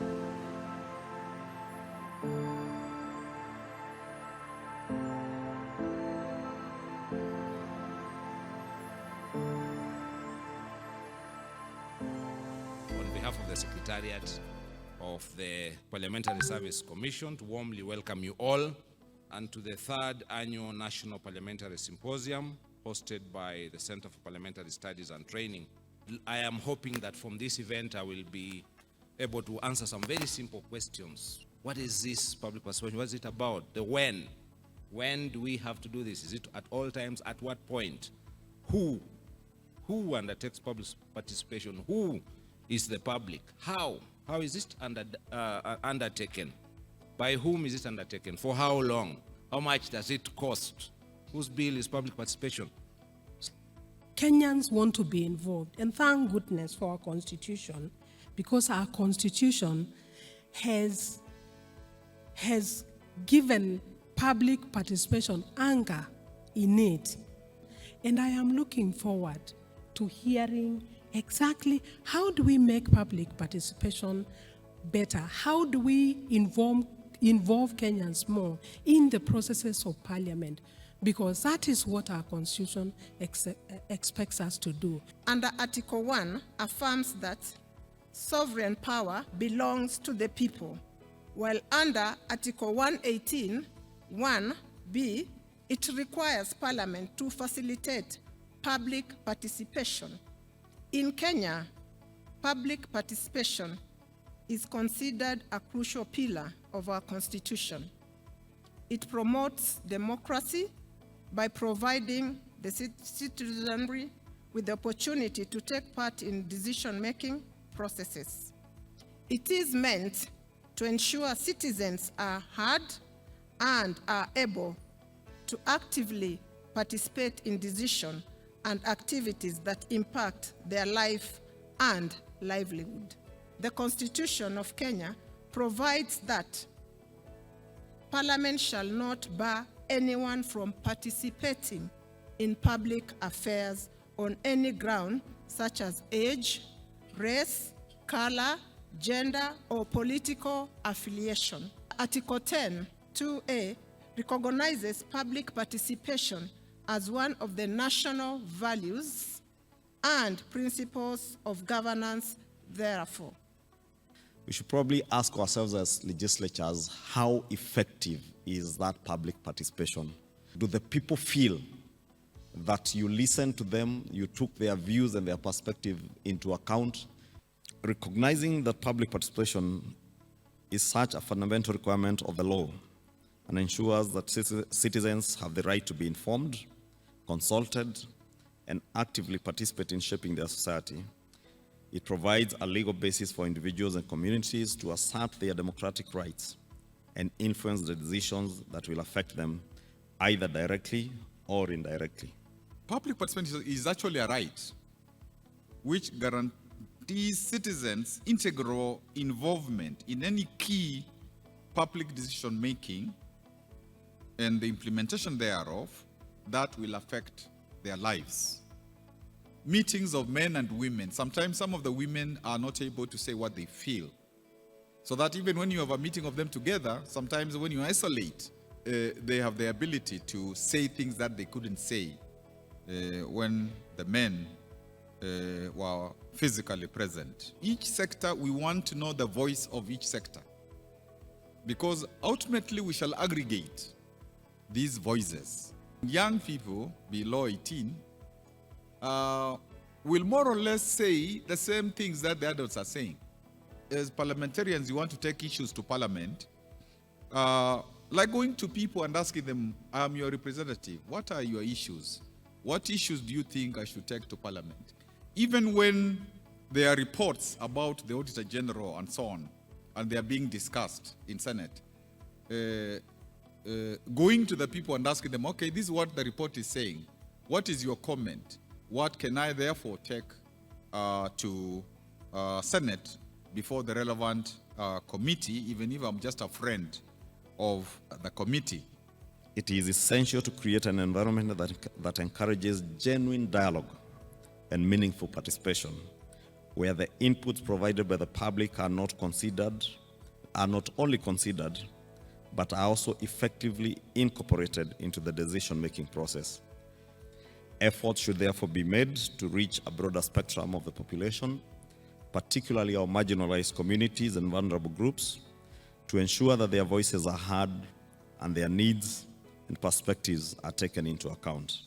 On behalf of the Secretariat of the Parliamentary Service Commission, to warmly welcome you all and to the 3rd Annual National Parliamentary Symposium hosted by the Center for Parliamentary Studies and Training. I am hoping that from this event I will be able to answer some very simple questions. What is this public participation? What is it about? The when? When do we have to do this? Is it at all times? At what point? Who undertakes public participation? Who is the public? How is it undertaken? By whom is it undertaken? For how long? How much does it cost? Whose bill is public participation? Kenyans want to be involved, and thank goodness for our constitution, because our constitution has given public participation anchor in it. And I am looking forward to hearing exactly how do we make public participation better? How do we involve Kenyans more in the processes of parliament? Because that is what our constitution expects us to do. Under Article 1 affirms that sovereign power belongs to the people, while under Article 118, 1b, it requires Parliament to facilitate public participation. In Kenya, public participation is considered a crucial pillar of our constitution. It promotes democracy by providing the citizenry with the opportunity to take part in decision-making processes. It is meant to ensure citizens are heard and are able to actively participate in decision and activities that impact their life and livelihood. The Constitution of Kenya provides that Parliament shall not bar anyone from participating in public affairs on any ground such as age, race, color, gender, or political affiliation. Article 10, 2A recognizes public participation as one of the national values and principles of governance, therefore. We should probably ask ourselves as legislatures, how effective is that public participation? Do the people feel that you listened to them, you took their views and their perspective into account? Recognizing that public participation is such a fundamental requirement of the law and ensures that citizens have the right to be informed, consulted, and actively participate in shaping their society. It provides a legal basis for individuals and communities to assert their democratic rights and influence the decisions that will affect them either directly or indirectly. Public participation is actually a right which guarantees citizens integral involvement in any key public decision making and the implementation thereof that will affect their lives. Meetings of men and women. Sometimes some of the women are not able to say what they feel. So that even when you have a meeting of them together, sometimes when you isolate, they have the ability to say things that they couldn't say when the men were physically present. Each sector, we want to know the voice of each sector, because ultimately we shall aggregate these voices. Young people below 18 will more or less say the same things that the adults are saying. As parliamentarians, you want to take issues to Parliament, like going to people and asking them, I'm your representative, what are your issues? What issues do you think I should take to Parliament? Even when there are reports about the Auditor General and so on, and they are being discussed in Senate, going to the people and asking them, okay, this is what the report is saying. What is your comment? What can I therefore take to Senate before the relevant committee, even if I'm just a friend of the committee? It is essential to create an environment that encourages genuine dialogue and meaningful participation, where the inputs provided by the public are not only considered, but are also effectively incorporated into the decision-making process. Efforts should therefore be made to reach a broader spectrum of the population, particularly our marginalized communities and vulnerable groups, to ensure that their voices are heard and their needs and perspectives are taken into account.